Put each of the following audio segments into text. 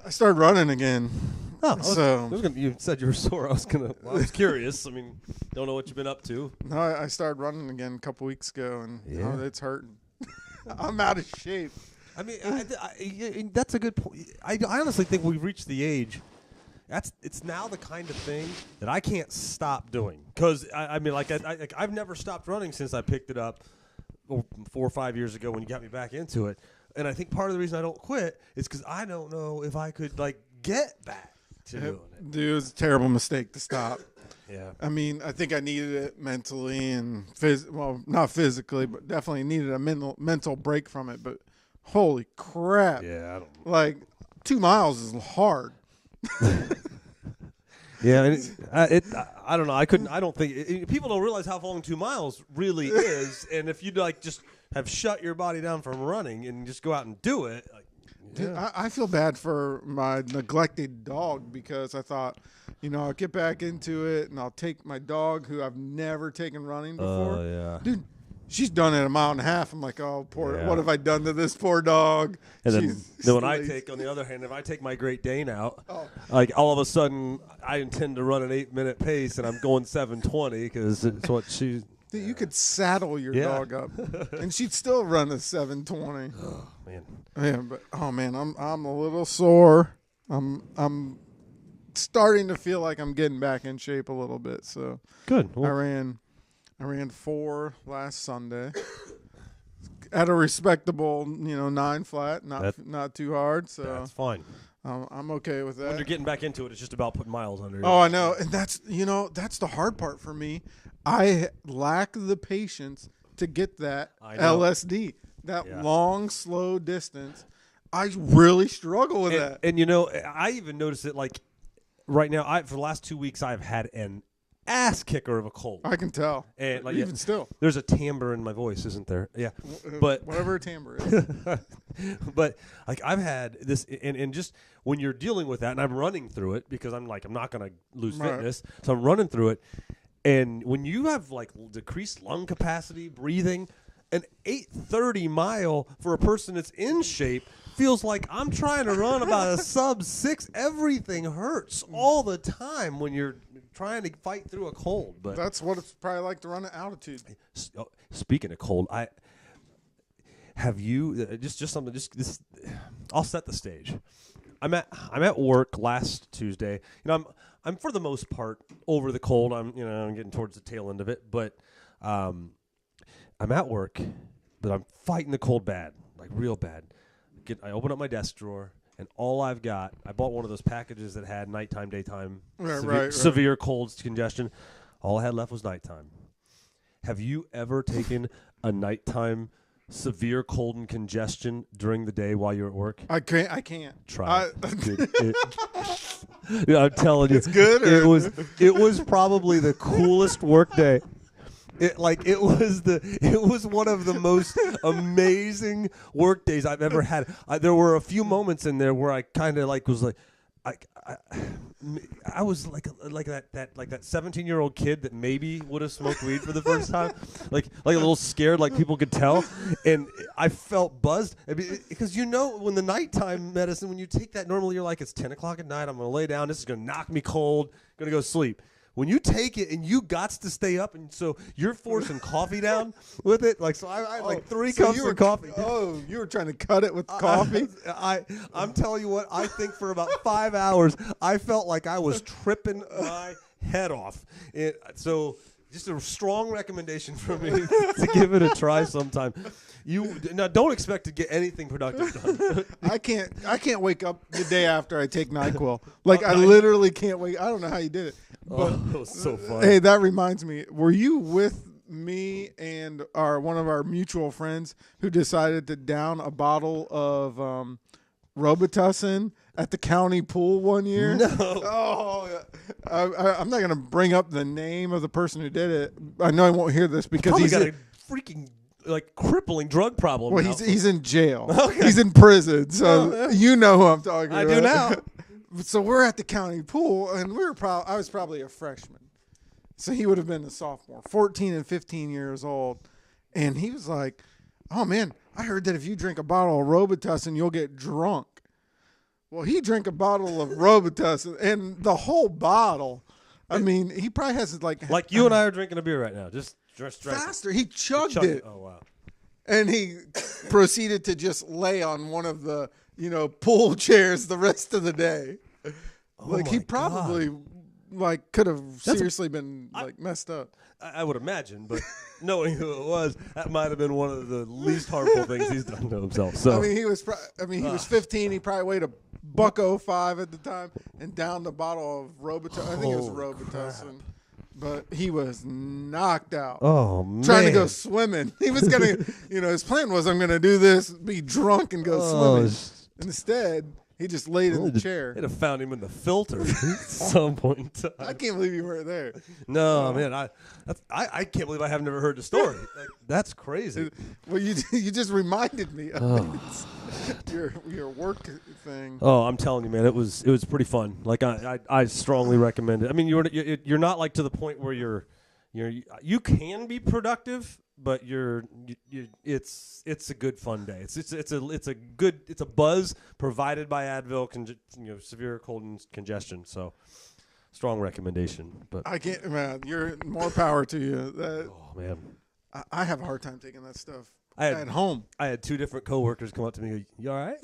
I started running again. Oh, you said you were sore. I was curious. I mean, don't know what you've been up to. No, I started running again a couple weeks ago, and it's hurting. I'm out of shape. I mean, that's a good point. I honestly think we've reached the age. It's now the kind of thing that I can't stop doing. Because, I've never stopped running since I picked it up 4 or 5 years ago when you got me back into it. And I think part of the reason I don't quit is because I don't know if I could, get back to doing it. Dude, it was a terrible mistake to stop. Yeah. I mean, I think I needed it mentally and not physically, but definitely needed a mental break from it. But holy crap. Yeah, I don't 2 miles is hard. Yeah, and I don't know. I don't think people don't realize how long 2 miles really is. And if you just have shut your body down from running and just go out and do it. Dude, I feel bad for my neglected dog because I thought, I'll get back into it and I'll take my dog who I've never taken running before. Oh, yeah. Dude, she's done it 1.5 miles. I'm like, oh, poor. Yeah. What have I done to this poor dog? And then when on the other hand, if I take my Great Dane out, all of a sudden I intend to run an 8-minute pace and I'm going 7:20 because it's what she. Dude, you could saddle your dog up, and she'd still run a 7:20. Oh man. Yeah, but I'm a little sore. I'm starting to feel like I'm getting back in shape a little bit. So good. Well, I ran 4 last Sunday at a respectable, 9 flat, not too hard. So that's fine. I'm okay with that. When you're getting back into it, it's just about putting miles under. Oh, I know, and that's the hard part for me. I lack the patience to get that LSD, long, slow distance. I really struggle with that. And I even noticed it right now. For the last 2 weeks, I've had an ass kicker of a cold. I can tell. And even still, there's a timbre in my voice, isn't there? Yeah, but whatever a timbre is. But I've had this, and just when you're dealing with that, and I'm running through it because I'm not going to lose fitness, so I'm running through it. And when you have decreased lung capacity, breathing, an 8:30 mile for a person that's in shape feels like I'm trying to run about a sub-6. Everything hurts all the time when you're trying to fight through a cold. But that's what it's probably like to run at altitude. Speaking of cold, have you just something? Just this, I'll set the stage. I'm at work last Tuesday. I'm for the most part over the cold. I'm getting towards the tail end of it, but I'm at work, but I'm fighting the cold bad, real bad. I open up my desk drawer, and all I've got, I bought one of those packages that had nighttime, daytime, severe cold congestion. All I had left was nighttime. Have you ever taken a nighttime severe cold and congestion during the day while you're at work? I can't. Try it. I'm telling you, it's good. It was probably the coolest work day. It was one of the most amazing work days I've ever had. There were a few moments in there where I kind of was like, I was like that 17-year-old kid that maybe would have smoked weed for the first time, like a little scared, people could tell, and I felt buzzed. I mean, because when the nighttime medicine, when you take that, normally you're like, it's 10 o'clock at night, I'm gonna lay down, this is gonna knock me cold, gonna go sleep. When you take it and you got to stay up, and so you're forcing coffee down with it, so I had 3 cups of coffee. Oh, you were trying to cut it with coffee? I'm telling you what, I think for about 5 hours, I felt like I was tripping my head off. So just a strong recommendation for me to give it a try sometime. Now don't expect to get anything productive done. I can't wake up the day after I take NyQuil. I literally can't wait. I don't know how you did it. But, it was so fun. Hey, that reminds me. Were you with me and one of our mutual friends who decided to down a bottle of Robitussin at the county pool one year? No. Oh, I'm not going to bring up the name of the person who did it. I know I won't hear this because he's got a freaking crippling drug problem. Well, now. he's in jail. Okay. He's in prison. So you know who I'm talking about. I do now. So we're at the county pool, and I was probably a freshman. So he would have been a sophomore, 14 and 15 years old. And he was like, oh, man, I heard that if you drink a bottle of Robitussin, you'll get drunk. Well, he drank a bottle of Robitussin, and the whole bottle. I mean, he probably has it like you and I are drinking a beer right now. Just faster. He chugged it. Oh wow! And he proceeded to just lay on one of the pool chairs the rest of the day. Like he probably could have seriously been messed up. I would imagine, but knowing who it was, that might have been one of the least harmful things he's done to himself. So I mean, he was 15. He probably weighed $105 at the time, and downed a bottle of Robitussin. I think it was Robitussin. But he was knocked out. Oh, man. Trying to go swimming. He was going to, his plan was, I'm going to do this, be drunk, and go swimming. Instead, he just laid in the chair. They'd have found him in the filter at some point in time. I can't believe you weren't there. No, man. I can't believe I have never heard the story. That's crazy. Well, you just reminded me of your work thing. Oh, I'm telling you, man, it was pretty fun. Like I strongly recommend it. I mean, you're not like to the point where you can be productive, but it's a good fun day. It's a buzz provided by Advil, severe cold and congestion. So strong recommendation. But I can't, man. You're more power to you. Oh man, I have a hard time taking that stuff. At home. I had 2 different coworkers come up to me and go, "You all right?"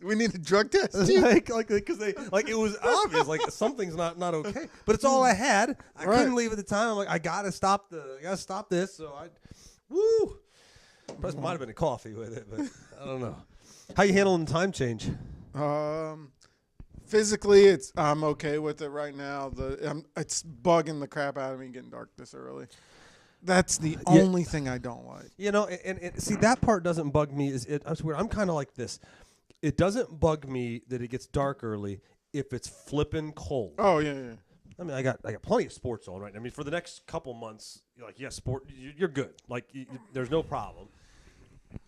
We need a drug test. Because it was obvious, like something's not okay. But it's all I had. I couldn't leave at the time. I'm like, I gotta stop this. So Plus, might have been a coffee with it, but I don't know. How you handling the time change? Physically, I'm okay with it right now. It's bugging the crap out of me getting dark this early. That's the only thing I don't like. And see, that part doesn't bug me. I swear, I'm kind of like this. It doesn't bug me that it gets dark early if it's flipping cold. Oh, yeah. I mean, I got plenty of sports on, right? I mean, for the next couple months, sport, you're good. There's no problem.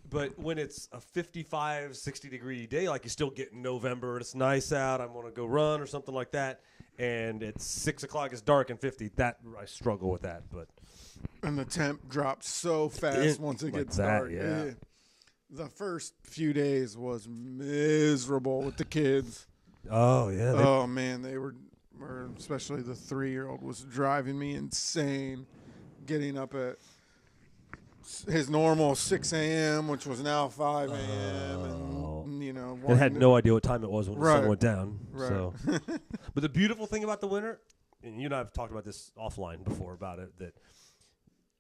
But when it's a 55, 60-degree day, like you still get in November, and it's nice out, I want to go run or something like that, and it's 6 o'clock, it's dark and 50, that I struggle with that. And the temp drops so fast once it gets dark. Yeah. The first few days was miserable with the kids. Oh, yeah. Oh, man, they were especially the 3-year-old was driving me insane, getting up at his normal 6 a.m., which was now 5 a.m., and had no idea what time it was when the sun went down. Right. So. But the beautiful thing about the winter, and you and I have talked about this offline before about it, that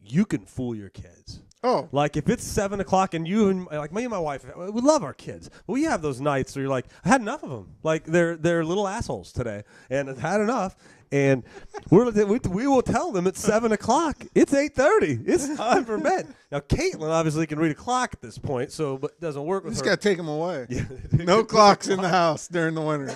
you can fool your kids. Oh. Like if it's 7 o'clock and me and my wife, we love our kids. But we have those nights where you're like, I had enough of them. Like they're little assholes today. And I've had enough. And we will tell them at 7 o'clock, it's 8:30. It's time for bed. Now, Caitlin obviously can read a clock at this point, but it doesn't work with her. Just got to take them away. Yeah. No clocks in the house during the winter.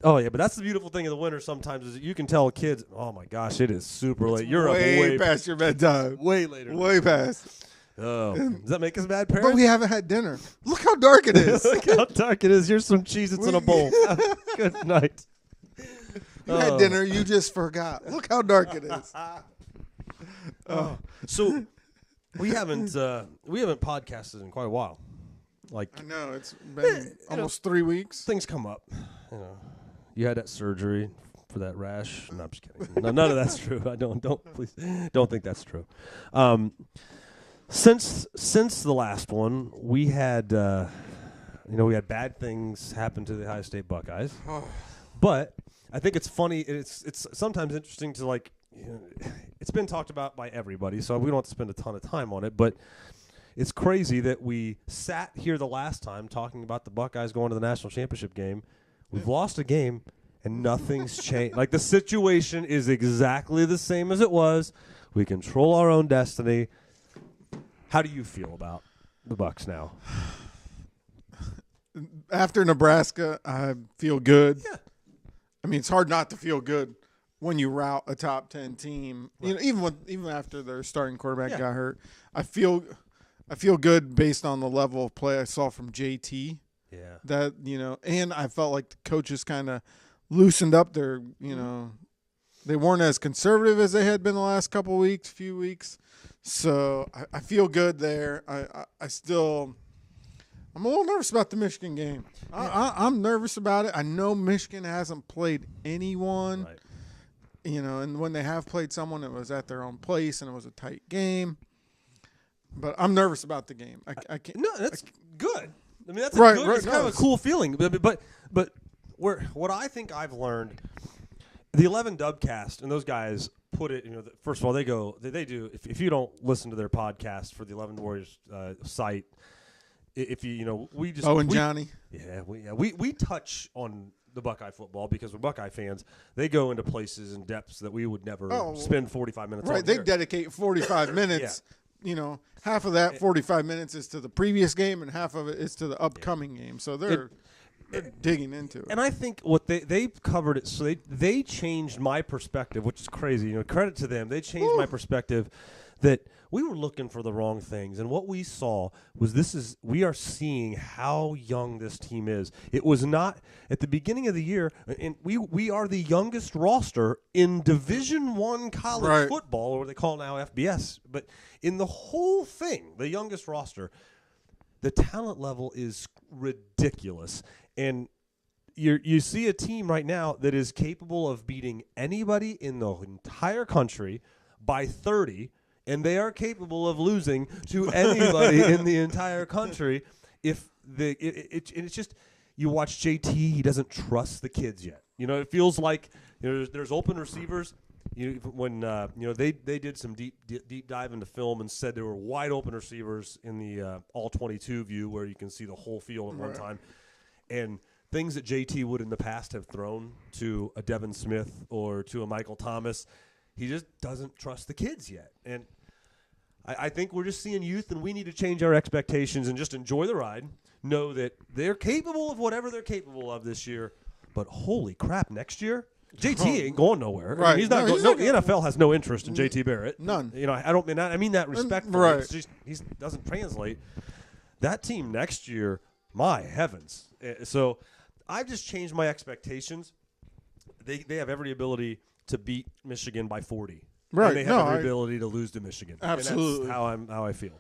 Oh, yeah, but that's the beautiful thing of the winter sometimes is that you can tell kids, oh, my gosh, it is super late. You're up way past your bedtime. Way later. Way past. Oh, does that make us bad parents? But we haven't had dinner. Look how dark it is. Look how dark it is. Here's some Cheez-Its in a bowl. Good night. You had dinner. You just forgot. Look how dark it is. So we haven't podcasted in quite a while. I know it's been almost 3 weeks. Things come up. You had that surgery for that rash. No, I'm just kidding. No, none of that's true. Please don't think that's true. Since the last one, we had we had bad things happen to the Ohio State Buckeyes. But I think it's funny. It's sometimes interesting to it's been talked about by everybody, so we don't have to spend a ton of time on it. But it's crazy that we sat here the last time talking about the Buckeyes going to the national championship game. We've lost a game, and nothing's changed. The situation is exactly the same as it was. We control our own destiny. How do you feel about the Bucks now? After Nebraska, I feel good. Yeah. I mean, it's hard not to feel good when you rout a top 10 team. Right. Even after their starting quarterback got hurt, I feel good based on the level of play I saw from JT. Yeah. That, and I felt like the coaches kind of loosened up their, they weren't as conservative as they had been the last few weeks. So I feel good there. I still I'm a little nervous about the Michigan game. I'm nervous about it. I know Michigan hasn't played anyone. Right. And when they have played someone, it was at their own place, and it was a tight game. But I'm nervous about the game. I can't. No, that's good. I mean, that's right, good. Right, it's kind of a cool feeling. But what I think I've learned, the 11 Dubcast and those guys put it. First of all, they do. If you don't listen to their podcast for the 11 Warriors site, if we just Johnny. Yeah, we touch on the Buckeye football because we're Buckeye fans. They go into places and depths that we would never spend 45 minutes on. Right, they dedicate 45 minutes. Yeah. Half of that 45 minutes is to the previous game and half of it is to the upcoming game. So they're digging into it. And I think what they covered it, so they changed my perspective, which is crazy. Credit to them. They changed my perspective that we were looking for the wrong things, and what we saw was we are seeing how young this team is. It was not at the beginning of the year, and we are the youngest roster in Division I college football, or what they call now FBS. But in the whole thing, the youngest roster, the talent level is ridiculous, and you see a team right now that is capable of beating anybody in the entire country by 30. And they are capable of losing to anybody in the entire country. If it's just, you watch JT, he doesn't trust the kids yet. It feels like there's open receivers. When they did some deep dive into film and said there were wide open receivers in the all 22 view where you can see the whole field at one time, and things that JT would in the past have thrown to a Devin Smith or to a Michael Thomas. He just doesn't trust the kids yet. And I think we're just seeing youth, and we need to change our expectations and just enjoy the ride, know that they're capable of whatever they're capable of this year. But holy crap, next year, JT ain't going nowhere. Right. He's not going. The NFL has no interest in JT Barrett. None. I mean that respectfully. Right. It's just, he doesn't translate. That team next year, my heavens. So I've just changed my expectations. They have every ability to beat Michigan by 40. Right. And they have every ability to lose to Michigan. Absolutely. And that's how I feel.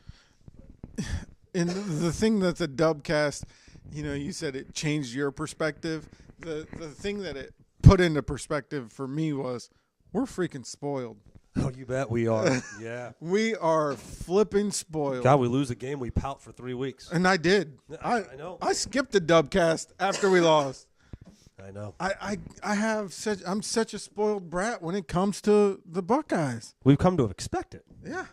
And the thing that the Dubcast, you said it changed your perspective. The thing that it put into perspective for me was we're freaking spoiled. Oh, you bet we are. Yeah. We are flipping spoiled. God, we lose a game, we pout for 3 weeks. And I did. I know. I skipped the Dubcast after we lost. I know. I'm such a spoiled brat when it comes to the Buckeyes. We've come to expect it. Yeah.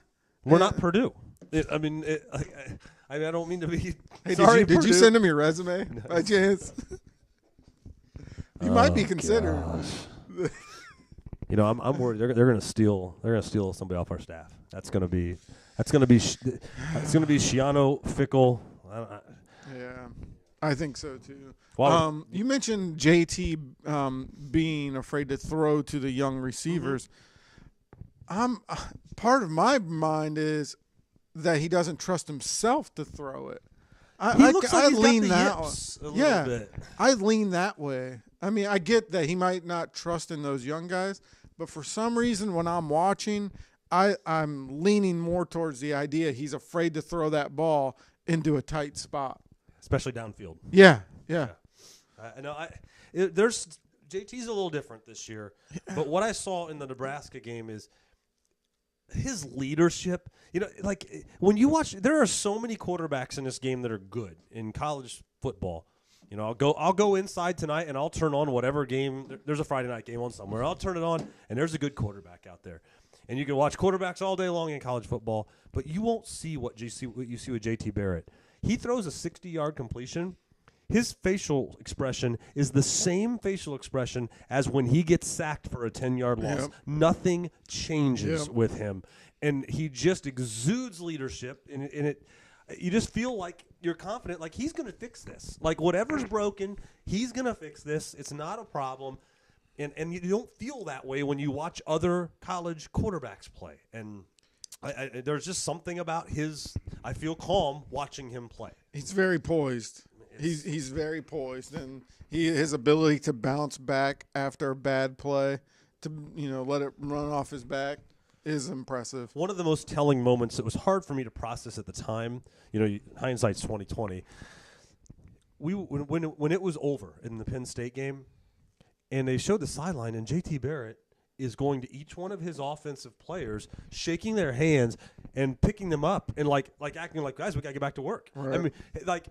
We're not Purdue. I don't mean to be. Hey, sorry, did you send him your resume by chance? You might be considered. I'm worried they're going to steal. They're going to steal somebody off our staff. It's going to be Schiano, Fickle. Yeah, I think so too. Wow. You mentioned JT being afraid to throw to the young receivers. Part of my mind is that he doesn't trust himself to throw it. I lean that way. I lean that way. I mean, I get that he might not trust in those young guys, but for some reason when I'm watching, I'm leaning more towards the idea he's afraid to throw that ball into a tight spot, especially downfield. Yeah. I know. JT's a little different this year, but what I saw in the Nebraska game is his leadership. Like when you watch, there are so many quarterbacks in this game that are good in college football. I'll go inside tonight and I'll turn on whatever game. There's a Friday night game on somewhere. I'll turn it on and there's a good quarterback out there. And you can watch quarterbacks all day long in college football, but you won't see what you see with JT Barrett. He throws a 60-yard completion. His facial expression is the same facial expression as when he gets sacked for a 10-yard loss. Yep. Nothing changes with him. And he just exudes leadership, and you just feel like you're confident, like he's going to fix this. Like whatever's broken, he's going to fix this. It's not a problem. And you don't feel that way when you watch other college quarterbacks play. And there's just something about I feel calm watching him play. He's very poised. He's very poised, and his ability to bounce back after a bad play, to let it run off his back, is impressive. One of the most telling moments, it was hard for me to process at the time. Hindsight's 20/20. when it was over in the Penn State game, and they showed the sideline, and J.T. Barrett is going to each one of his offensive players, shaking their hands and picking them up and like acting like, guys, we got to get back to work. Right. I mean, like,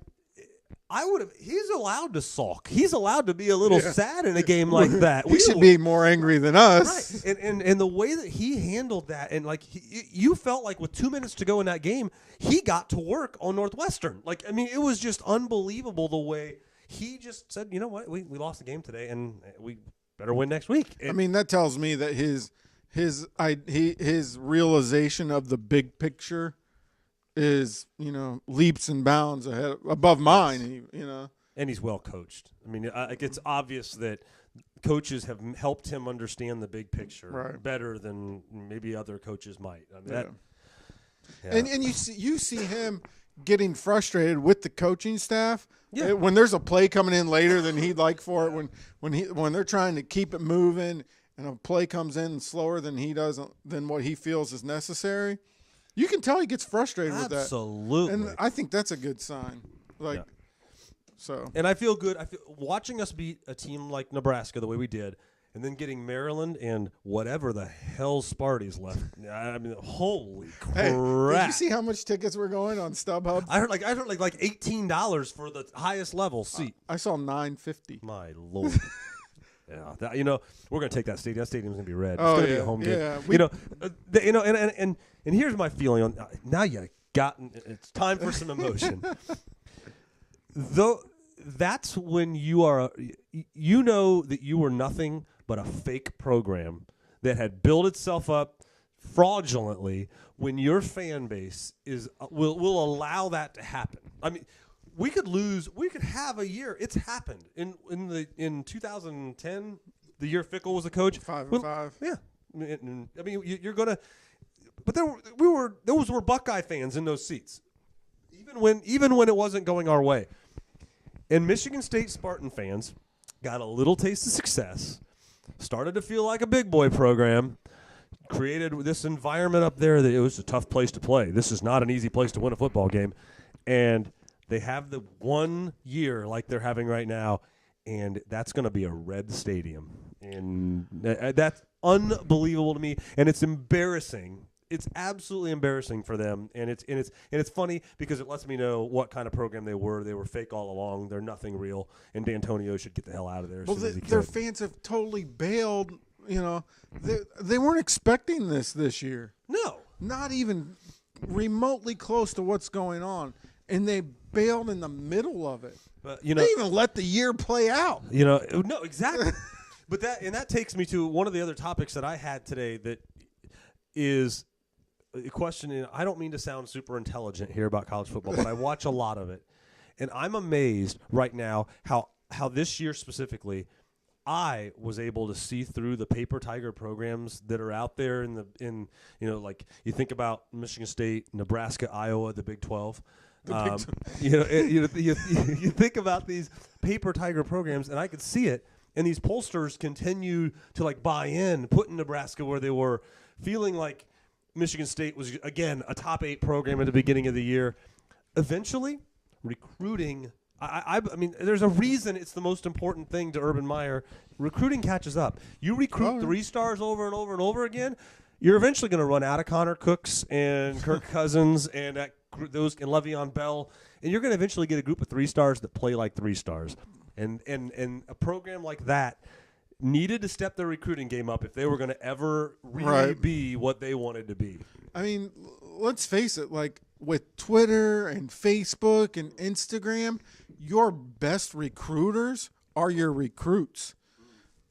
I would have. He's allowed to sulk. He's allowed to be a little sad in a game like that. He should be more angry than us. Right. And the way that he handled that, and like you felt like with 2 minutes to go in that game, he got to work on Northwestern. Like, I mean, it was just unbelievable the way he just said, you know what, we lost the game today, and we better win next week. I mean, that tells me that his realization of the big picture is, leaps and bounds above mine, And he's well coached. I mean, it's obvious that coaches have helped him understand the big picture better than maybe other coaches might. I mean, And you see him getting frustrated with the coaching staff. Yeah. When there's a play coming in later than he'd like for it, when they're trying to keep it moving and a play comes in slower than than what he feels is necessary, you can tell he gets frustrated with that. Absolutely. And I think that's a good sign. So. And I feel good. Watching us beat a team like Nebraska the way we did, and then getting Maryland and whatever the hell Sparty's left. I mean, holy crap! Hey, did you see how much tickets were going on StubHub? I heard like $18 for the highest level seat. I saw $9.50. My Lord. Yeah, we're gonna take that stadium. That stadium's gonna be red. It's gonna be a home game. Yeah, and here's my feeling on now. It's time for some emotion. Though that's when you are, that you were nothing but a fake program that had built itself up fraudulently. When your fan base will allow that to happen. I mean, we could lose. We could have a year. It's happened in 2010, the year Fickle was a coach. 5-5. Yeah, I mean, you're gonna. But those were Buckeye fans in those seats, even when it wasn't going our way. And Michigan State Spartan fans got a little taste of success, started to feel like a big boy program, created this environment up there that it was a tough place to play. This is not an easy place to win a football game. And they have the 1 year like they're having right now, and that's going to be a red stadium. And that's unbelievable to me, and it's embarrassing. It's absolutely embarrassing for them, and it's funny because it lets me know what kind of program they were. They were fake all along. They're nothing real, and D'Antonio should get the hell out of there. Their fans have totally bailed. They weren't expecting this year. No, not even remotely close to what's going on, and they bailed in the middle of it. But they even let the year play out. No, exactly. But that takes me to one of the other topics that I had today. That is a question. I don't mean to sound super intelligent here about college football, but I watch a lot of it, and I'm amazed right now how this year specifically, I was able to see through the paper tiger programs that are out there like you think about Michigan State, Nebraska, Iowa, the Big 12. You think about these paper tiger programs, and I could see it. And these pollsters continue to like buy in, put in Nebraska where they were, feeling like Michigan State was, again, a top 8 program at the beginning of the year. Eventually, recruiting, I mean, there's a reason it's the most important thing to Urban Meyer. Recruiting catches up. You recruit 3 stars over and over and over again, you're eventually going to run out of Connor Cooks and Kirk Cousins and Le'Veon Bell, and you're going to eventually get a group of 3 stars that play like 3 stars. And a program like that needed to step their recruiting game up if they were going to ever really be what they wanted to be. I mean, let's face it, like with Twitter and Facebook and Instagram, your best recruiters are your recruits.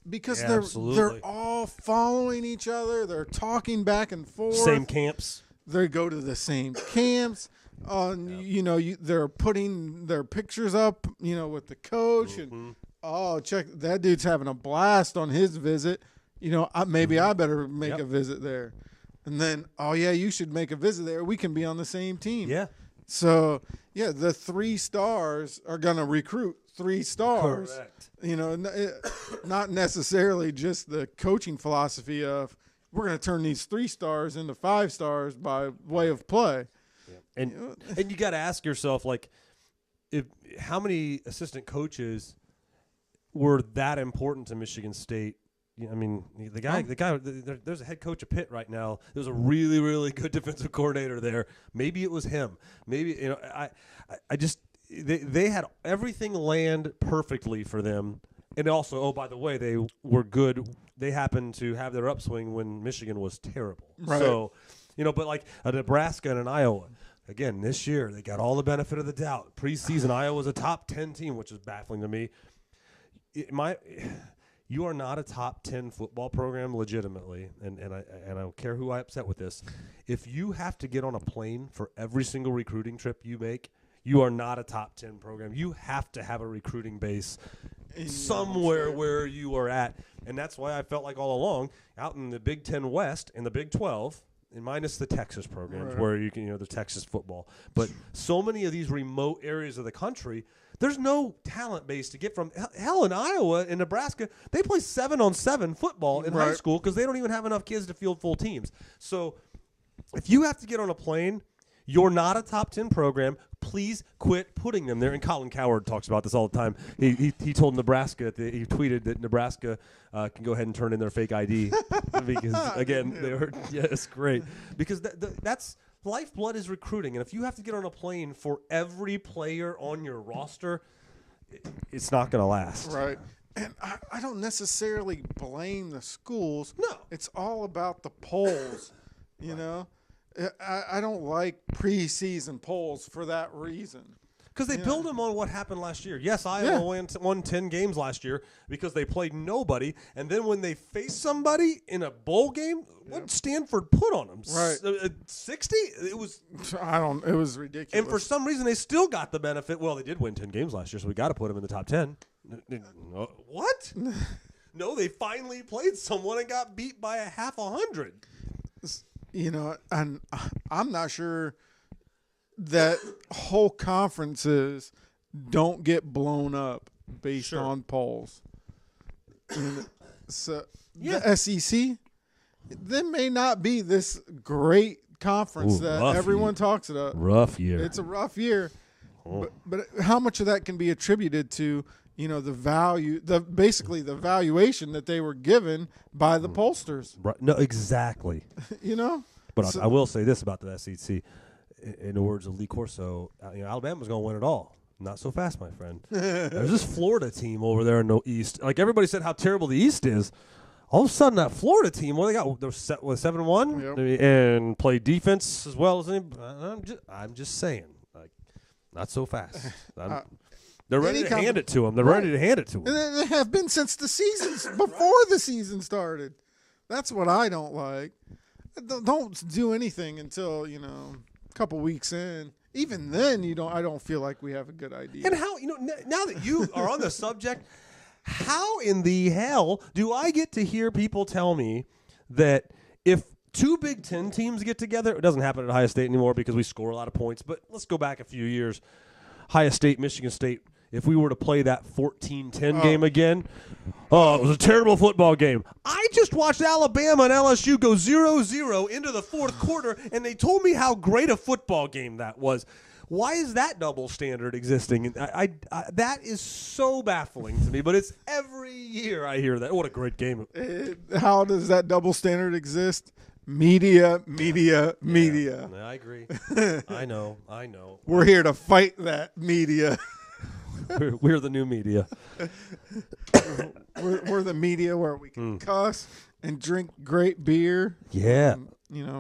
Because they're all following each other. They're talking back and forth. Same camps. They go to the same camps. They're putting their pictures up, with the coach. And, check, that dude's having a blast on his visit. Maybe I better make a visit there. And then, you should make a visit there. We can be on the same team. Yeah. So, the 3 stars are going to recruit 3 stars. Correct. Not necessarily just the coaching philosophy of we're going to turn these 3 stars into 5 stars by way of play. Yeah. And you got to ask yourself, like, how many assistant coaches were that important to Michigan State? I mean, the guy. There's a head coach of Pitt right now. There's a really, really good defensive coordinator there. Maybe it was him. Maybe I just they had everything land perfectly for them. And also, oh, by the way, they were good. They happened to have their upswing when Michigan was terrible. Right. So, but like a Nebraska and an Iowa. Again, this year, they got all the benefit of the doubt. Preseason, Iowa was a top 10 team, which is baffling to me. You are not a top 10 football program legitimately, and I don't care who I upset with this. If you have to get on a plane for every single recruiting trip you make, you are not a top 10 program. You have to have a recruiting base somewhere where you are at. And that's why I felt like all along, out in the Big 10 West and the Big 12, and minus the Texas programs where you can, the Texas football. But so many of these remote areas of the country, there's no talent base to get from. Hell, in Iowa and Nebraska, they play 7-on-7 football in high school because they don't even have enough kids to field full teams. So if you have to get on a plane, you're not a top 10 program. Please quit putting them there. And Colin Cowherd talks about this all the time. He told Nebraska, he tweeted that Nebraska can go ahead and turn in their fake ID because, again, they were, it's great. Because that's lifeblood is recruiting. And if you have to get on a plane for every player on your roster, it's not going to last. Right. And I don't necessarily blame the schools. No. It's all about the polls, you know. I don't like preseason polls for that reason. Because they build them on what happened last year. Yes, Iowa won 10 games last year because they played nobody. And then when they faced somebody in a bowl game, what did Stanford put on them? Right. 60? It was. It was ridiculous. And for some reason, they still got the benefit. Well, they did win 10 games last year, so we got to put them in the top 10. What? No, they finally played someone and got beat by a half 100. And I'm not sure that whole conferences don't get blown up based on polls. So the SEC, they may not be this great conference that everyone talks about. Rough year. It's a rough year. But how much of that can be attributed to the value, basically the valuation that they were given by the pollsters? Right. No, exactly. But I will say this about the SEC. In the words of Lee Corso, Alabama's going to win it all. Not so fast, my friend. There's this Florida team over there in the East. Like everybody said how terrible the East is. All of a sudden, that Florida team, what they got? They're set with 7-1 and play defense as well as anybody. I'm just saying, like, not so fast. They're ready to hand it to them. They're ready to hand it to them. And they have been since the seasons before the season started. That's what I don't like. Don't do anything until a couple weeks in. Even then, I don't feel like we have a good idea. And how now that you are on the subject, how in the hell do I get to hear people tell me that if two Big Ten teams get together, it doesn't happen at Ohio State anymore because we score a lot of points. But let's go back a few years. Ohio State, Michigan State. If we were to play that 14-10 game again, it was a terrible football game. I just watched Alabama and LSU go 0-0 into the fourth quarter, and they told me how great a football game that was. Why is that double standard existing? I that is so baffling to me, but it's every year I hear that. What a great game. How does that double standard exist? Media. Yeah, I agree. I know. We're here to fight that media. We're the new media. we're the media where we can cuss and drink great beer. Yeah.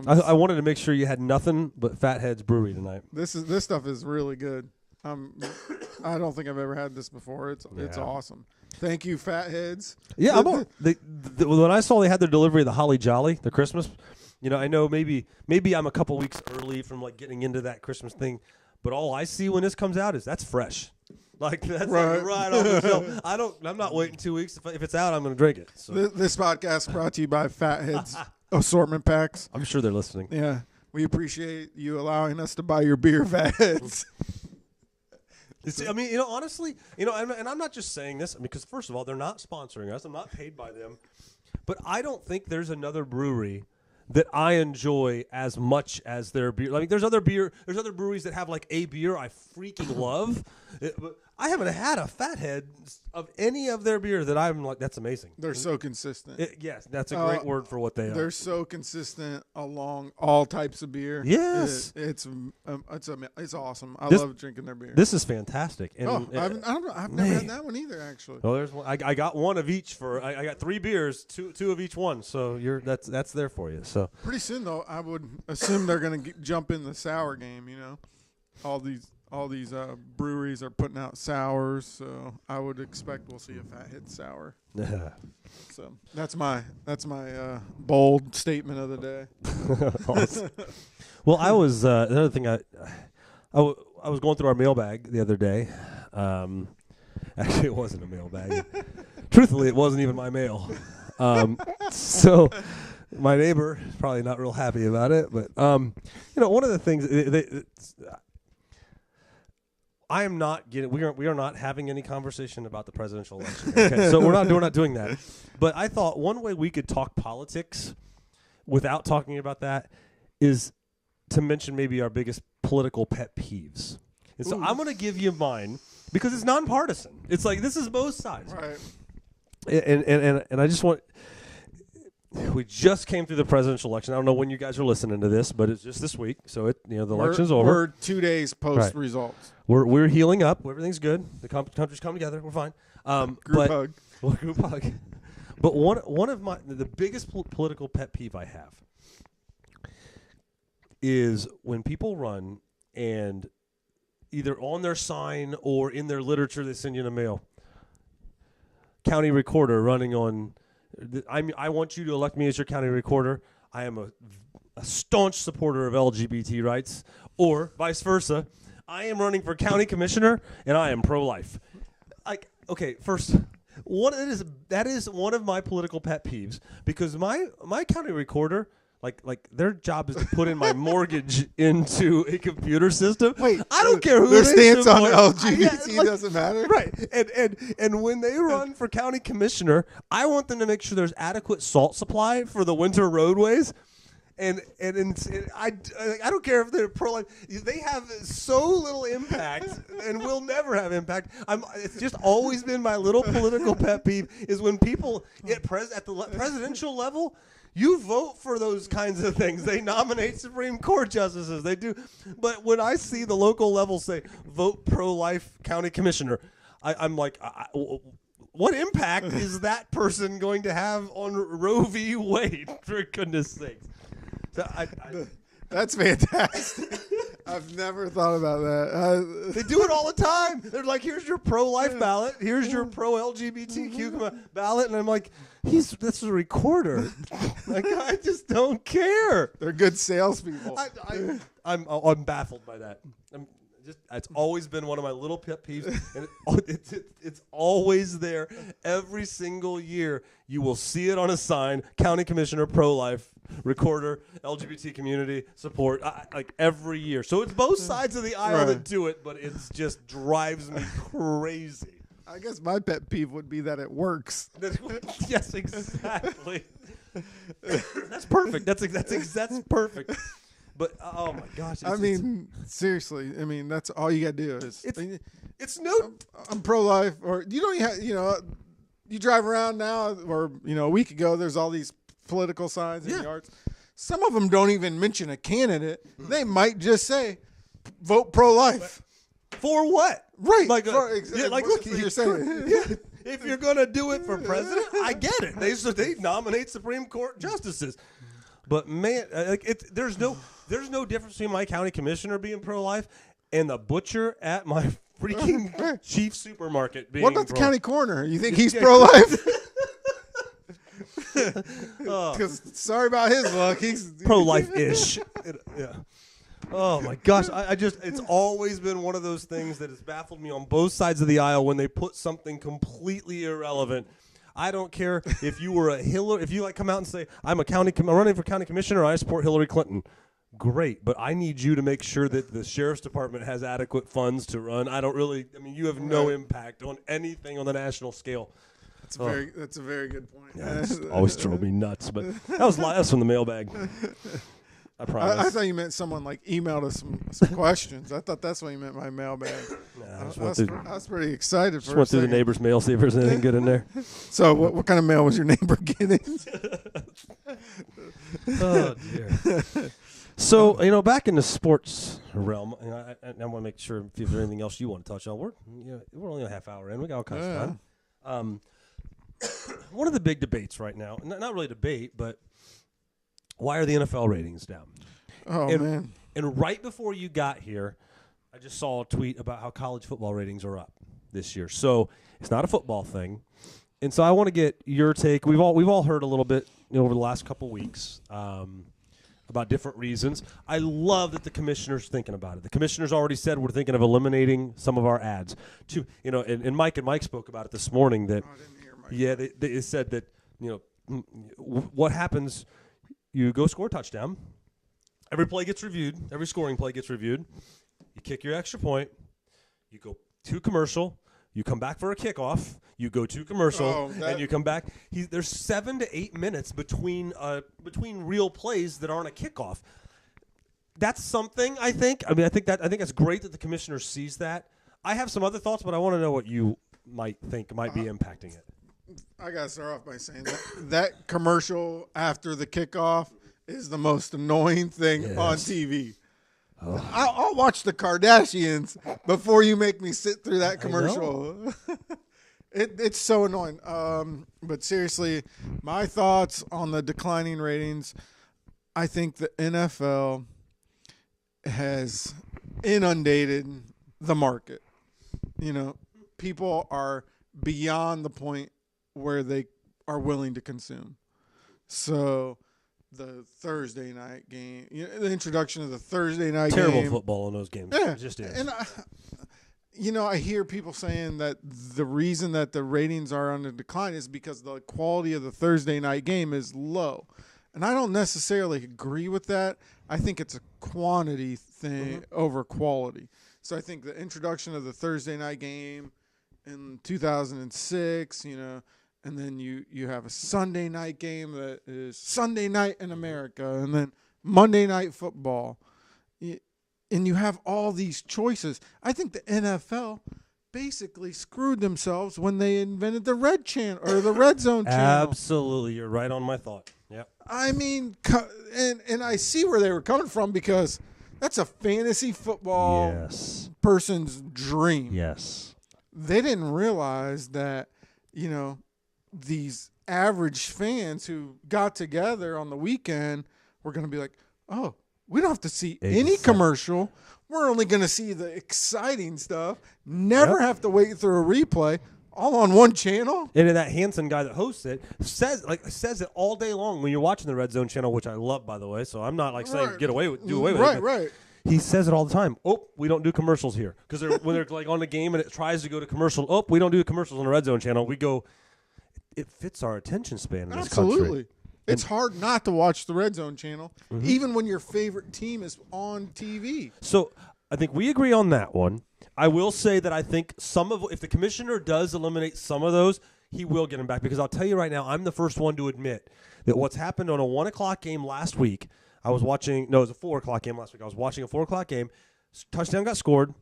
I wanted to make sure you had nothing but Fathead's Brewery tonight. This stuff is really good. I don't think I've ever had this before. It's awesome. Thank you, Fatheads. Yeah, when I saw they had their delivery of the Holly Jolly, the Christmas, I know maybe I'm a couple weeks early from like getting into that Christmas thing, but all I see when this comes out is that's fresh. Like that's right off the shelf. I'm not waiting 2 weeks. If it's out, I'm going to drink it. So. This podcast brought to you by Fatheads Assortment Packs. I'm sure they're listening. Yeah, we appreciate you allowing us to buy your beer, Fatheads. I mean, honestly, and I'm not just saying this because first of all, they're not sponsoring us. I'm not paid by them, but I don't think there's another brewery that I enjoy as much as their beer. I mean, there's other breweries that have like a beer I freaking love. But I haven't had a fathead of any of their beer that I'm like, that's amazing. They're so consistent. Yes, that's a great word for what they are. They're so consistent along all types of beer. Yes, it's awesome. I love drinking their beer. This is fantastic. And, I've never had that one either, actually. Well, there's one. I got one of each I got 3 beers, two of each one. So that's there for you. So pretty soon though, I would assume they're going to jump in the sour game. All these breweries are putting out sours, so I would expect we'll see a Fathead sour. So that's my bold statement of the day. Awesome. Well, I was another thing. I was going through our mailbag the other day. Actually, it wasn't a mailbag. Truthfully, it wasn't even my mail. So my neighbor is probably not real happy about it, but one of the things I am not getting. We are not having any conversation about the presidential election. Okay? So we're not doing that. But I thought one way we could talk politics without talking about that is to mention maybe our biggest political pet peeves. And so I'm going to give you mine because it's nonpartisan. It's like this is both sides. Right. And I just want. We just came through the presidential election. I don't know when you guys are listening to this, but it's just this week. So the election's over. We're 2 days post results. We're healing up. Everything's good. The country's come together. We're fine. Group hug. Well, group hug. But one of the biggest political pet peeve I have is when people run and either on their sign or in their literature they send you in the mail. County recorder running on. I want you to elect me as your county recorder. I am a staunch supporter of LGBT rights, or vice versa. I am running for county commissioner, and I am pro-life. First, that is one of my political pet peeves because my county recorder, like their job is to put in my mortgage into a computer system. Wait, I don't care who their stance on LGBT doesn't matter, right? And when they run for county commissioner, I want them to make sure there's adequate salt supply for the winter roadways. And I don't care if they're pro-life. They have so little impact and will never have impact. It's just always been my little political pet peeve is when people at the presidential level. You vote for those kinds of things. They nominate Supreme Court justices. They do. But when I see the local level say, vote pro-life county commissioner, I'm like, what impact is that person going to have on Roe v. Wade, for goodness sakes? So that's fantastic. I've never thought about that. They do it all the time. They're like, here's your pro-life ballot. Here's your pro-LGBTQ ballot. And I'm like, that's a recorder. I just don't care. They're good salespeople. I'm baffled by that. It's always been one of my little pet peeves, and it's always there. Every single year, you will see it on a sign: County Commissioner, pro-life, recorder, LGBT community support. Every year, so it's both sides of the aisle that do it, but it just drives me crazy. I guess my pet peeve would be that it works. Yes, exactly. That's perfect. That's perfect. But oh my gosh! Seriously. That's all you got to do is. It's no. I'm pro-life, or you don't have. You drive around now, or a week ago. There's all these political signs in yards. Some of them don't even mention a candidate. They might just say, "Vote pro-life." For what? Right. Look, you're saying. If you're gonna do it for president, I get it. They nominate Supreme Court justices. But man, there's no difference between my county commissioner being pro-life and the butcher at my freaking chief supermarket being. What about the county coroner? You think he's pro-life? Because sorry about his luck, he's pro-life-ish. Yeah. Oh my gosh! It's always been one of those things that has baffled me on both sides of the aisle when they put something completely irrelevant. I don't care if you were if you come out and say, I'm running for county commissioner, I support Hillary Clinton. Great, but I need you to make sure that the sheriff's department has adequate funds to run. You have no impact on anything on the national scale. That's a very good point. Yeah, it's always drove me nuts. But that's from the mailbag. I promise. I thought you meant someone like emailed us some questions. I thought that's what you meant by mailbag. I was pretty excited. Just went through the neighbor's mail, see if there's anything good in there. So what kind of mail was your neighbor getting? Oh dear. So back in the sports realm, I want to make sure if there's anything else you want to touch on. We're only a half hour in. We got all kinds of time. One of the big debates right now, not really debate, but why are the NFL ratings down? Oh, man. And right before you got here, I just saw a tweet about how college football ratings are up this year. So it's not a football thing. And so I want to get your take. We've all heard a little bit over the last couple weeks about different reasons. I love that the commissioner's thinking about it. The commissioner's already said we're thinking of eliminating some of our ads. And Mike spoke about it this morning. That I didn't hear Mike. Yeah, they said that what happens. You go score a touchdown. Every play gets reviewed. Every scoring play gets reviewed. You kick your extra point. You go to commercial. You come back for a kickoff. You go to commercial, and you come back. There's 7 to 8 minutes between real plays that aren't a kickoff. That's something, I think. I think it's great that the commissioner sees that. I have some other thoughts, but I want to know what you might think might be impacting it. I got to start off by saying that commercial after the kickoff is the most annoying thing on TV. Oh. I'll watch the Kardashians before you make me sit through that commercial. It's so annoying. But seriously, my thoughts on the declining ratings, I think the NFL has inundated the market. People are beyond the point where they are willing to consume. So the Thursday night game, the introduction of the Thursday night Terrible game. football in those games. Yeah. It just is. And I hear people saying that the reason that the ratings are on the decline is because the quality of the Thursday night game is low. And I don't necessarily agree with that. I think it's a quantity thing over quality. So I think the introduction of the Thursday night game in 2006, and then you have a Sunday night game that is Sunday night in America, and then Monday Night Football. And you have all these choices. I think the NFL basically screwed themselves when they invented the red channel or the red zone channel. Absolutely. You're right on my thought. Yeah. I mean, and I see where they were coming from because that's a fantasy football person's dream. Yes. They didn't realize that, these average fans who got together on the weekend were going to be like, oh, we don't have to see any commercial. We're only going to see the exciting stuff. Never have to wait through a replay. All on one channel. And that Hansen guy that hosts it says it all day long when you're watching the Red Zone channel, which I love, by the way. So I'm not saying do away with it. Right. He says it all the time. Oh, we don't do commercials here because when they're on the game and it tries to go to commercial. Oh, we don't do commercials on the Red Zone channel. We go. It fits our attention span in this country. Absolutely. It's hard not to watch the Red Zone channel, even when your favorite team is on TV. So I think we agree on that one. I will say that I think if the commissioner does eliminate some of those, he will get them back because I'll tell you right now, I'm the first one to admit that what's happened on a 1 o'clock game last week, it was a 4 o'clock game last week. I was watching a 4 o'clock game. Touchdown got scored.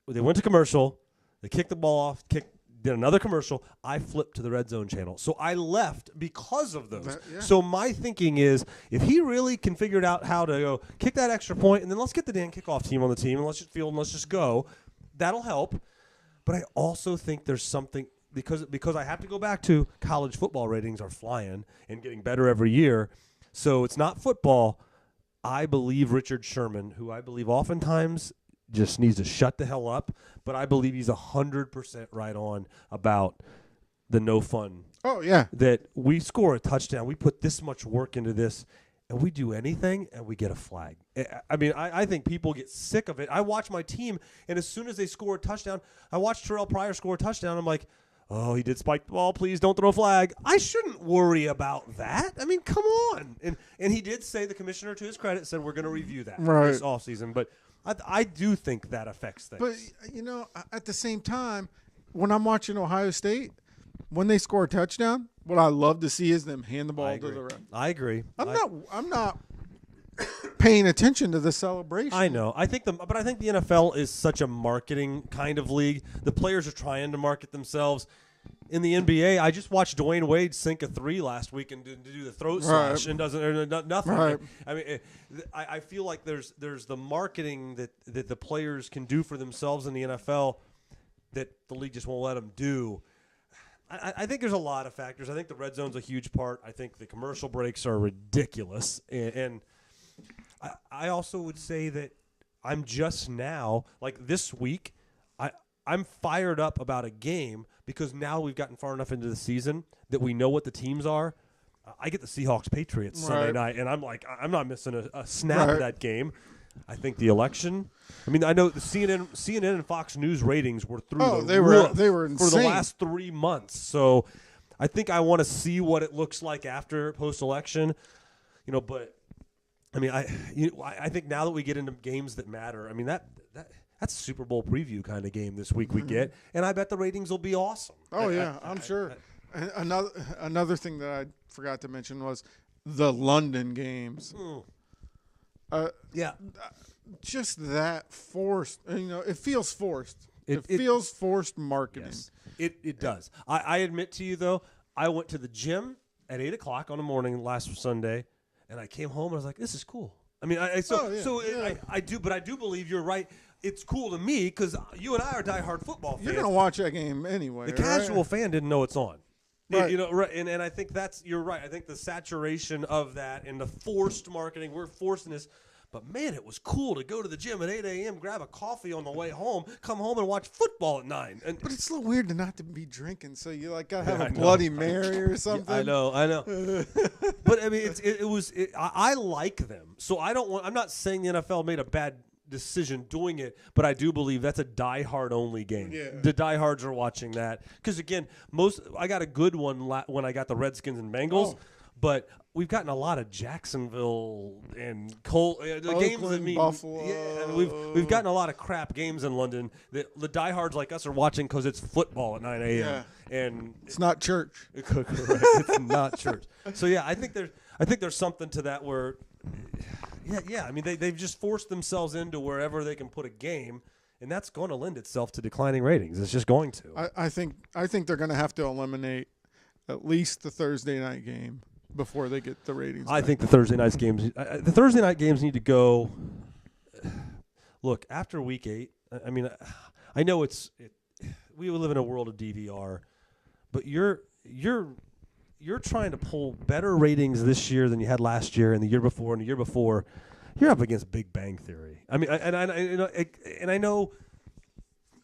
They went to commercial. They kicked the ball off, did another commercial. I flipped to the Red Zone channel. So I left because of those. So my thinking is if he really can figure out how to go kick that extra point and then let's get the damn kickoff team on the team and let's just go, that'll help. But I also think there's something because I have to go back to college football ratings are flying and getting better every year. So it's not football. I believe Richard Sherman, who I believe oftentimes just needs to shut the hell up, but I believe he's 100% right on about the no fun. Oh, yeah. That we score a touchdown, we put this much work into this, and we do anything, and we get a flag. I mean, I think people get sick of it. I watch my team, and as soon as they score a touchdown, I watched Terrell Pryor score a touchdown, I'm like, oh, he did spike the ball, please don't throw a flag. I shouldn't worry about that. I mean, come on. And he did say, the commissioner, to his credit, said we're going to review that this offseason, but I do think that affects things. But, at the same time, when I'm watching Ohio State, when they score a touchdown, what I love to see is them hand the ball to the ref. I agree. I'm not paying attention to the celebration. I know. I think the NFL is such a marketing kind of league. The players are trying to market themselves. In the NBA, I just watched Dwayne Wade sink a 3 last week and do the throat slash and nothing. Right. I mean, I feel like there's the marketing that the players can do for themselves in the NFL that the league just won't let them do. I think there's a lot of factors. I think the red zone's a huge part. I think the commercial breaks are ridiculous, and I also would say that I'm just now, like this week, I'm fired up about a game because now we've gotten far enough into the season that we know what the teams are. I get the Seahawks-Patriots Sunday night, and I'm like, I'm not missing a snap of that game. I think the election. I mean, I know the CNN and Fox News ratings were through the roof they were insane for the last 3 months. So I think I want to see what it looks like after post-election. But I mean, I think now that we get into games that matter, I mean that's a Super Bowl preview kind of game this week we get, and I bet the ratings will be awesome. Oh, I'm sure. Another thing that I forgot to mention was the London games. Just that forced. It feels forced. It feels forced marketing. Yes, it does. I admit to you, though, I went to the gym at 8 o'clock on the morning last Sunday, and I came home and I was like, this is cool. I mean, I do believe you're right. It's cool to me because you and I are diehard football fans. You're going to watch that game anyway. The casual fan didn't know it's on. Right. Right. And I think you're right. I think the saturation of that and the forced marketing, we're forcing this. But, man, it was cool to go to the gym at 8 a.m., grab a coffee on the way home, come home and watch football at 9. But it's a little weird to not to be drinking, so you got to have a Bloody Mary or something. Yeah, I know. But, I mean, I like them. So I'm not saying the NFL made a bad decision doing it, but I do believe that's a diehard only game. Yeah. The diehards are watching that because again, I got a good one when I got the Redskins and Bengals, but we've gotten a lot of Jacksonville and games that mean Buffalo. Yeah, and we've gotten a lot of crap games in London that the diehards like us are watching because it's football at 9 a.m. and it's not church. Correct. It's not church. So yeah, I think there's something to that where. Yeah. I mean, they've just forced themselves into wherever they can put a game, and that's going to lend itself to declining ratings. It's just going to. I think they're going to have to eliminate at least the Thursday night game before they get the ratings. I think the Thursday night games need to go. Look, after week 8, I mean, I know we live in a world of DVR, but you're trying to pull better ratings this year than you had last year and the year before and the year before. You're up against Big Bang Theory. I mean, and I know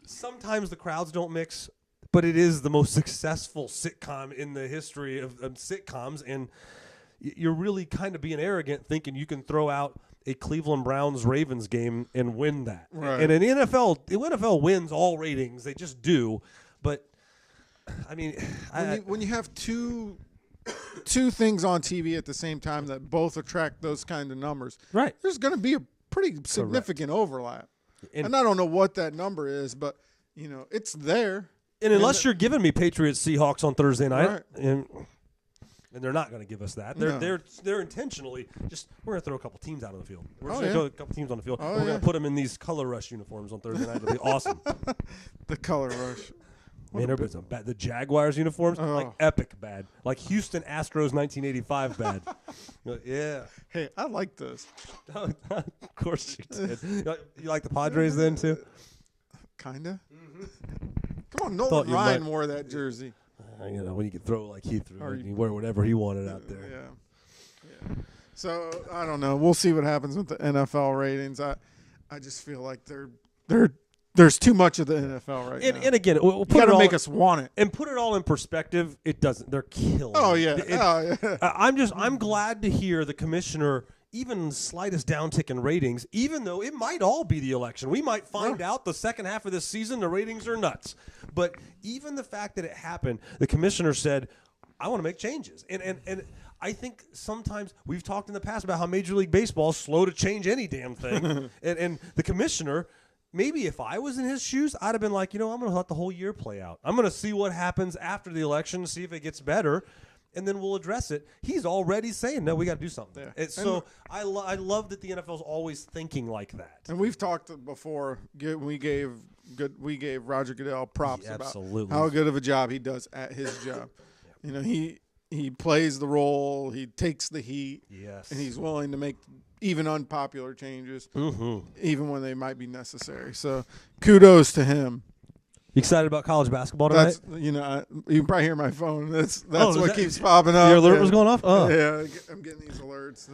sometimes the crowds don't mix, but it is the most successful sitcom in the history of sitcoms, and you're really kind of being arrogant thinking you can throw out a Cleveland Browns-Ravens game and win that. Right. And in the NFL wins all ratings. They just do. But, I mean... When you have two things on TV at the same time that both attract those kind of numbers, right? There's going to be a pretty significant overlap. And I don't know what that number is, but, it's there. And unless you're giving me Patriots Seahawks on Thursday night, right. and they're not going to give us that. They're intentionally just we're going to throw a couple teams out on the field. We're just going to throw a couple teams on the field. We're going to put them in these Color Rush uniforms on Thursday night. It'll be awesome. The Color Rush. Man, everybody's bad. The Jaguars uniforms, like epic bad. Like Houston Astros 1985 bad. Yeah. Hey, I like those. Of course you did. You like the Padres then too? Kinda. Mm-hmm. Come on, Nolan Ryan wore that jersey. When you could throw like he threw, he wear whatever he wanted out there. Yeah. So I don't know. We'll see what happens with the NFL ratings. I just feel like there's too much of the NFL right now. And again, we'll put to make us want it. And put it all in perspective, it doesn't. They're killing. Oh yeah. I'm glad to hear the commissioner even slightest downtick in ratings, even though it might all be the election. We might find out the second half of this season the ratings are nuts. But even the fact that it happened, the commissioner said, I want to make changes. And I think sometimes we've talked in the past about how Major League Baseball is slow to change any damn thing. and the commissioner maybe if I was in his shoes, I'd have been like, I'm going to let the whole year play out. I'm going to see what happens after the election, see if it gets better, and then we'll address it. He's already saying, no, we got to do something. Yeah. So I love that the NFL is always thinking like that. And we've talked before. We gave Roger Goodell props about how good of a job he does at his job. He plays the role, he takes the heat, and he's willing to make even unpopular changes, even when they might be necessary. So kudos to him. You excited about college basketball tonight? You can probably hear my phone. That's what keeps popping up. Your alert was going off? Oh. Yeah, I'm getting these alerts.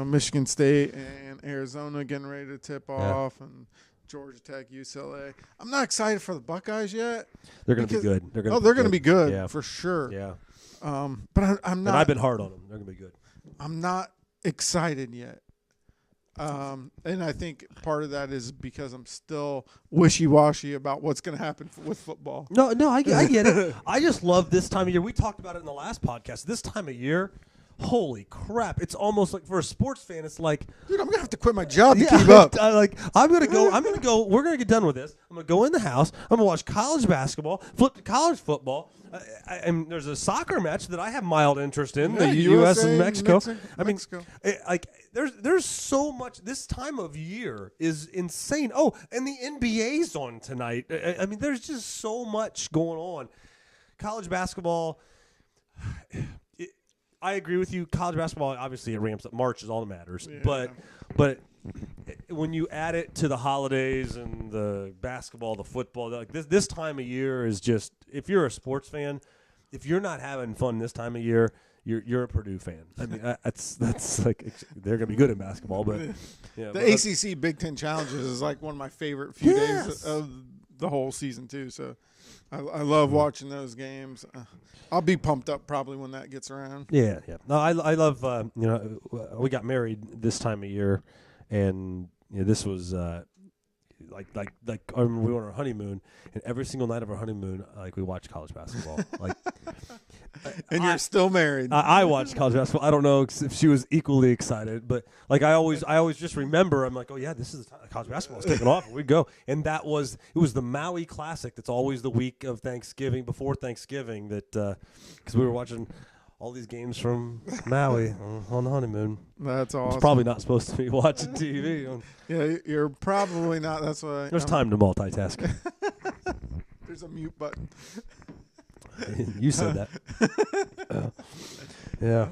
Michigan State and Arizona getting ready to tip off, and Georgia Tech, UCLA. I'm not excited for the Buckeyes yet. They're going to be good. They're going to be good for sure. Yeah. But I'm not. And I've been hard on them. They're going to be good. I'm not excited yet. And I think part of that is because I'm still wishy-washy about what's going to happen with football. No, I get it. I just love this time of year. We talked about it in the last podcast. This time of year, holy crap! It's almost like for a sports fan, it's like, dude, I'm gonna have to quit my job to keep up. I'm gonna go. We're gonna get done with this. I'm gonna go in the house. I'm gonna watch college basketball, flip to college football. And there's a soccer match that I have mild interest in, the U.S. and Mexico. There's so much. This time of year is insane. Oh, and the NBA's on tonight. There's just so much going on. College basketball. I agree with you. College basketball, obviously, it ramps up. March is all that matters. Yeah. But when you add it to the holidays and the basketball, the football, like this time of year is just, if you're a sports fan, if you're not having fun this time of year, you're a Purdue fan. That's like, they're gonna be good in basketball, but the ACC Big Ten Challenges is like one of my favorite few days of the whole season too. So I love watching those games. I'll be pumped up probably when that gets around. Yeah. No, I love. We got married this time of year, and this was like I remember we were on our honeymoon, and every single night of our honeymoon, we watched college basketball. And you're still married. I watched college basketball. I don't know if she was equally excited, but I always just remember. I'm like, oh yeah, this is the time college basketball is taking off. And we'd go, and it was the Maui Classic. That's always the week of Thanksgiving, before Thanksgiving. That because we were watching all these games from Maui on the honeymoon. That's awesome. It's probably not supposed to be watching TV. Yeah, you're probably not. That's why. There's time to multitask. There's a mute button. You said that. Yeah.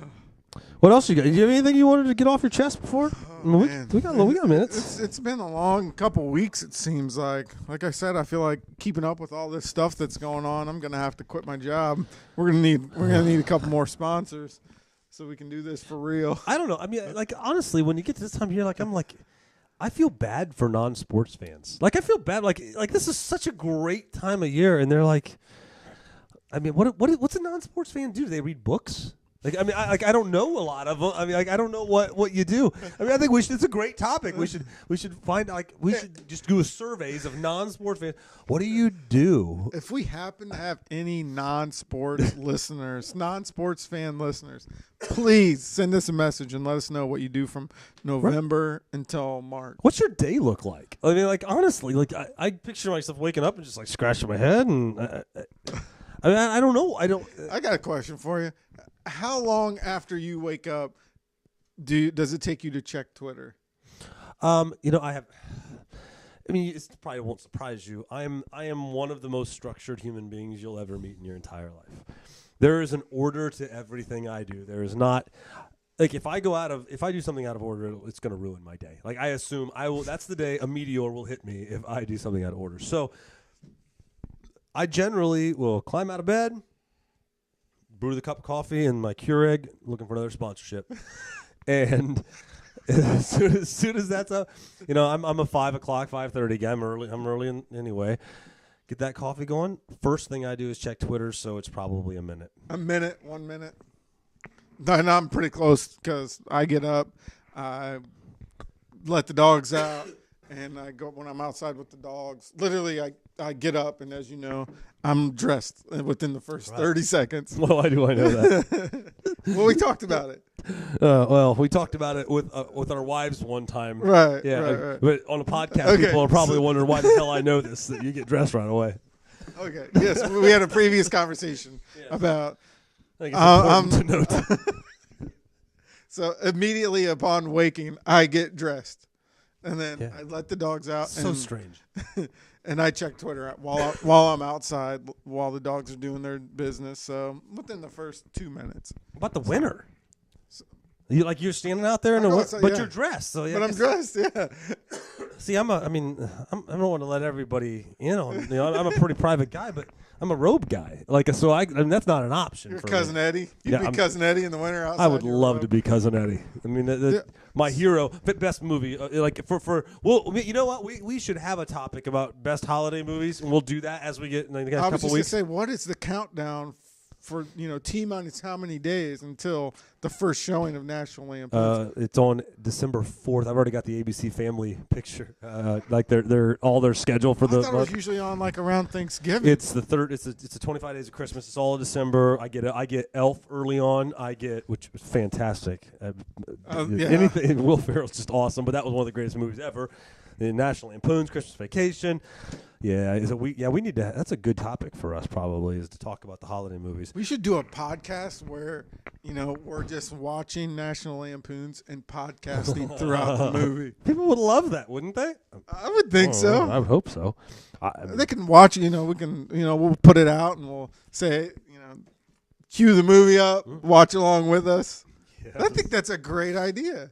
What else you got? Do you have anything you wanted to get off your chest before? We got minutes. It's been a long couple weeks, it seems like. Like I said, I feel like keeping up with all this stuff that's going on, I'm gonna have to quit my job. We're gonna need a couple more sponsors so we can do this for real. I don't know. Honestly, when you get to this time of year, I feel bad for non-sports fans. I feel bad. Like this is such a great time of year, and they're like, what's a non-sports fan do? Do they read books? I don't know a lot of them. I don't know what you do. I think it's a great topic. We should find we should just do surveys of non-sports fans. What do you do? If we happen to have any non-sports listeners, non-sports fan listeners, please send us a message and let us know what you do from November until March. What's your day look like? Honestly, I picture myself waking up and just scratching my head, and I don't know. I got a question for you. How long after you wake up does it take you to check Twitter? It probably won't surprise you. I am one of the most structured human beings you'll ever meet in your entire life. There is an order to everything I do. There is not if I do something out of order, it's going to ruin my day. I assume that's the day a meteor will hit me if I do something out of order. So I generally will climb out of bed, brew the cup of coffee and my Keurig, looking for another sponsorship. And as soon as that's up, I'm a 5 o'clock, 5:30 guy. I'm early anyway. Get that coffee going. First thing I do is check Twitter, so it's probably a minute. 1 minute. And I'm pretty close because I get up, I let the dogs out, and I go when I'm outside with the dogs. Literally, I get up, and as you know, I'm dressed within the first 30 seconds. Well, why do I know that? Well, we talked about it. Well, we talked about it with our wives one time. Right. Yeah. Right. But on a podcast, people are probably wondering why the hell I know this. That you get dressed right away. Okay. Yes, we had a previous conversation about. I think it's important to note. So immediately upon waking, I get dressed, and then I let the dogs out. So strange. And I check Twitter out while I'm outside, while the dogs are doing their business. So within the first 2 minutes. About the winter. You're standing out there in the winter, but you're dressed. So I'm dressed. Yeah. See, I don't want to let everybody in on. I'm a pretty private guy, but I'm a robe guy. That's not an option. You're for Cousin me. Eddie. You'd be Cousin Eddie in the winter outside. I would love to be Cousin Eddie. I mean, my hero, best movie. You know what? We should have a topic about best holiday movies, and we'll do that as we get in the next couple weeks. I was just gonna say, what is the countdown for T-minus how many days until the first showing of National Lampoon's? It's on December 4th. I've already got the ABC Family picture. They're all their schedule for the month. It was usually on around Thanksgiving. It's the third. It's a 25 days of Christmas. It's all of December. I get Elf early on. Which was fantastic. Anything Will Ferrell's just awesome. But that was one of the greatest movies ever. The National Lampoon's Christmas Vacation. Yeah, we need to. That's a good topic for us. Probably is to talk about the holiday movies. We should do a podcast where we're just watching National Lampoons and podcasting throughout the movie. People would love that, wouldn't they? I would think so. I would hope so. They can watch. We can. We'll put it out and we'll say. Cue the movie up. Watch along with us. Yeah. I think that's a great idea.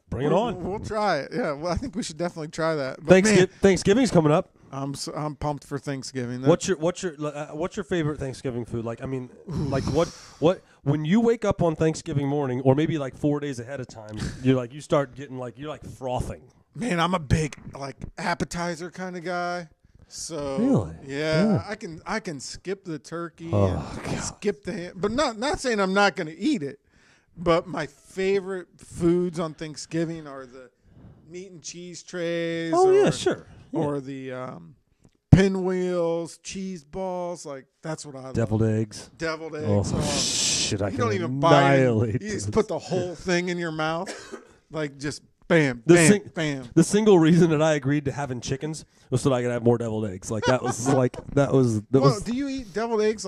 Bring it on. We'll try it. Yeah. Well, I think we should definitely try that. But Thanksgiving's coming up. I'm pumped for Thanksgiving. What's your favorite Thanksgiving food? What when you wake up on Thanksgiving morning, or maybe 4 days ahead of time, you start getting you're frothing. Man, I'm a big appetizer kind of guy. So really, yeah. I can skip the turkey, skip the ham, but not saying I'm not going to eat it. But my favorite foods on Thanksgiving are the meat and cheese trays. Sure. Yeah. Or the pinwheels, cheese balls, that's what I love. Deviled eggs. Oh, shit! I you can don't even buy it. You just put the whole thing in your mouth, just bam, bam. The single reason that I agreed to having chickens was so that I could have more deviled eggs. That was. Do you eat deviled eggs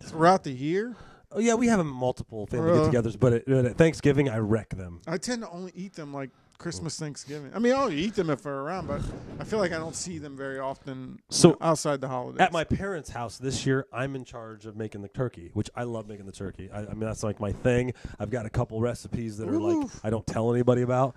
throughout the year? Oh yeah, we have multiple family get-togethers, but at Thanksgiving I wreck them. I tend to only eat them Christmas, Thanksgiving. I mean, I'll eat them if they're around, but I feel like I don't see them very often outside the holidays. At my parents' house this year, I'm in charge of making the turkey, which I love making the turkey. I mean, that's my thing. I've got a couple recipes that are I don't tell anybody about.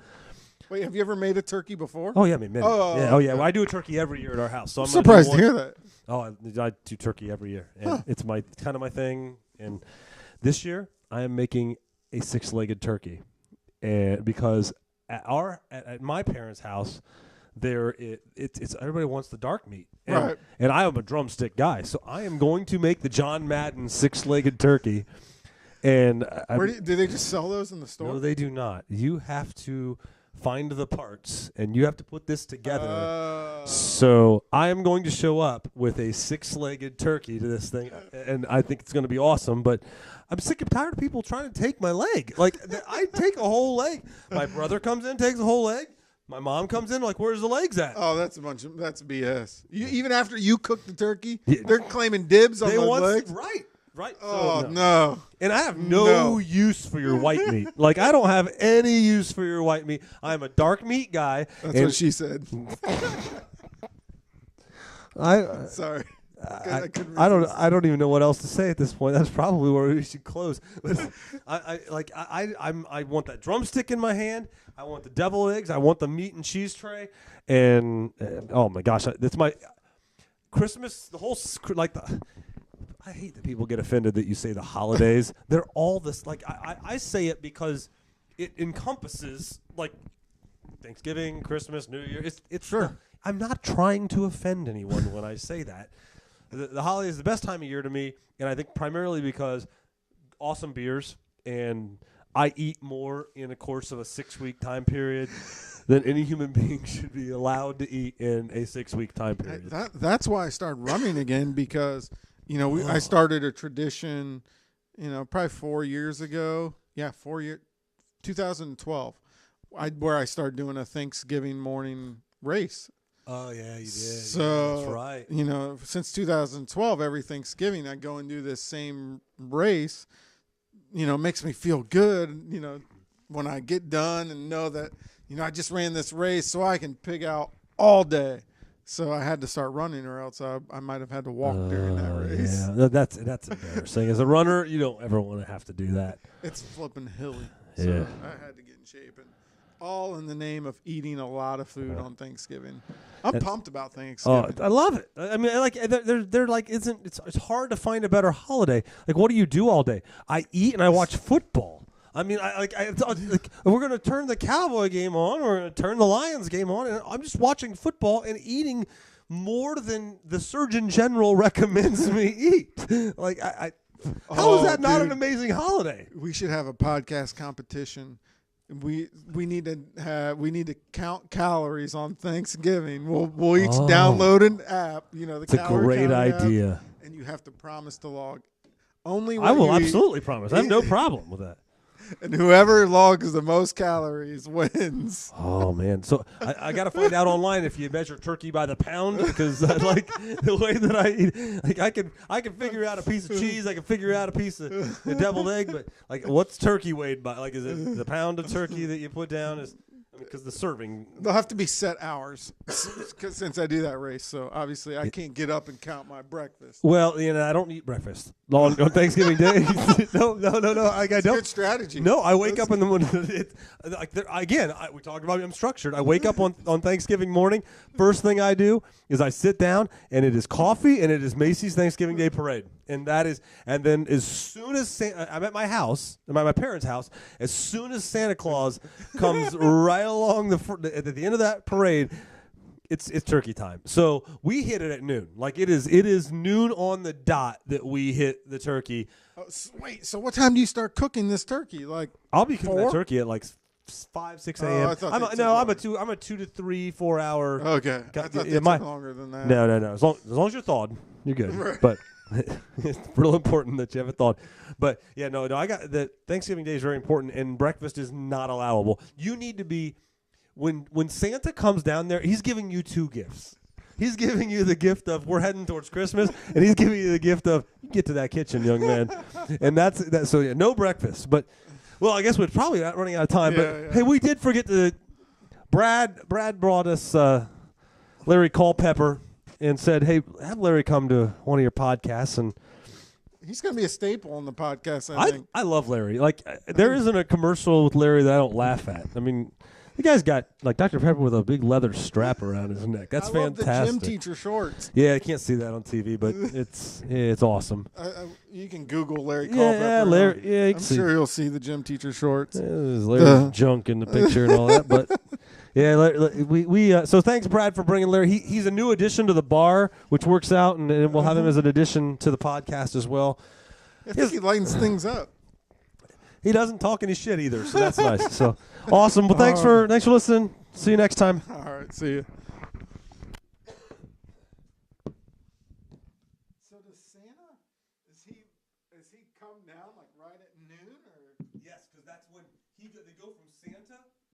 Wait, have you ever made a turkey before? Oh, yeah, I made many. Well, I do a turkey every year at our house. So I'm surprised to hear that. Oh, I do turkey every year. And it's kind of my thing. And this year, I am making a 6-legged turkey. And because at my parents' house, it's everybody wants the dark meat, and I am a drumstick guy, so I am going to make the John Madden 6-legged turkey. And do they just sell those in the store? No, they do not. You have to find the parts, and you have to put this together. So I am going to show up with a 6-legged turkey to this thing, and I think it's going to be awesome. But I'm sick and tired of people trying to take my leg. I take a whole leg. My brother comes in, takes a whole leg. My mom comes in, where's the legs at? Oh, that's BS. Even after you cook the turkey, they're claiming dibs on the legs. Right. Oh, no. And I have no use for your white meat. I don't have any use for your white meat. I'm a dark meat guy. That's what she said. Sorry. I don't even know what else to say at this point. That's probably where we should close. I want that drumstick in my hand. I want the deviled eggs. I want the meat and cheese tray. And oh my gosh, that's my Christmas. The whole I hate that people get offended that you say the holidays. They're all this. I say it because it encompasses Thanksgiving, Christmas, New Year. It's sure. I'm not trying to offend anyone when I say that. The holiday is the best time of year to me, and I think primarily because awesome beers, and I eat more in a course of a 6-week time period than any human being should be allowed to eat in a 6-week time period. That's why I started running again, because I started a tradition probably 4 years ago. Yeah, 2012, where I started doing a Thanksgiving morning race. Oh, yeah, you did. So, that's right. Since 2012, every Thanksgiving I go and do this same race. Makes me feel good, when I get done and know that, I just ran this race so I can pig out all day. So I had to start running, or else I might have had to walk during that race. Yeah, that's embarrassing. As a runner, you don't ever want to have to do that. It's flipping hilly. So Yeah. I had to get in shape, and all in the name of eating a lot of food on Thanksgiving. I'm pumped about Thanksgiving. Oh, I love it. I mean, they're like, it's hard to find a better holiday. Like, what do you do all day? I eat and I watch football. I mean, we're going to turn the Cowboy game on, we're going to turn the Lions game on, and I'm just watching football and eating more than the Surgeon General recommends me eat. Like, how is that not an amazing holiday? We should have a podcast competition. We need to count calories on Thanksgiving. We'll each download an app. It's a great idea, app, and you have to promise to log. I will absolutely promise. I have no problem with that. And whoever logs the most calories wins. Oh, man. So I got to find out online if you measure turkey by the pound, because like the way that I eat, like I can figure out a piece of cheese, I can figure out a piece of a deviled egg, but like what's turkey weighed by? Like, is it the pound of turkey that you put down? Because the serving, they'll have to be set hours since I do that race. So obviously I can't get up and count my breakfast. Well, I don't eat breakfast on Thanksgiving Day. No. I don't. Good strategy. No, I wake up in the morning. We talked about I'm structured. I wake up on Thanksgiving morning. First thing I do is I sit down, and it is coffee, and it is Macy's Thanksgiving Day Parade. And then as soon as I'm at my house, I'm at my parents' house, as soon as Santa Claus comes right along at the end of that parade, it's turkey time. So we hit it at noon. Like it is noon on the dot that we hit the turkey. Wait, so what time do you start cooking this turkey? Like I'll be cooking that turkey at like 5, 6 a.m. I'm a 2 to 3, 4 hour. Okay, I thought they took longer than that. No. As long as you're thawed, you're good. Right. But it's real important that you have it thawed. But yeah, no. I got the Thanksgiving Day is very important, and breakfast is not allowable. You need to be when Santa comes down there. He's giving you 2 gifts. He's giving you the gift of we're heading towards Christmas, and he's giving you the gift of get to that kitchen, young man. And that's that. So yeah, no breakfast. But well, I guess we're probably not running out of time. Hey, we did forget to. Brad brought us Larry Culpepper and said, "Hey, have Larry come to one of your podcasts." And he's going to be a staple on the podcast. I think. I love Larry. Like there isn't a commercial with Larry that I don't laugh at. I mean. The guy's got like Dr. Pepper with a big leather strap around his neck. That's fantastic. I love the gym teacher shorts. Yeah, I can't see that on TV, but it's awesome. You can Google Larry Culpepper. Yeah, Larry. Yeah, I'm sure you'll see the gym teacher shorts. Yeah, there's Larry's junk in the picture and all that, but yeah, we so thanks Brad for bringing Larry. He's a new addition to the bar, which works out, and we'll have him as an addition to the podcast as well. I think he lightens things up. He doesn't talk any shit either, so that's nice. So awesome. Well, thanks for listening. See you next time. All right, see you. So does Santa? Does he come down like right at noon or? Yes, because that's when they go from Santa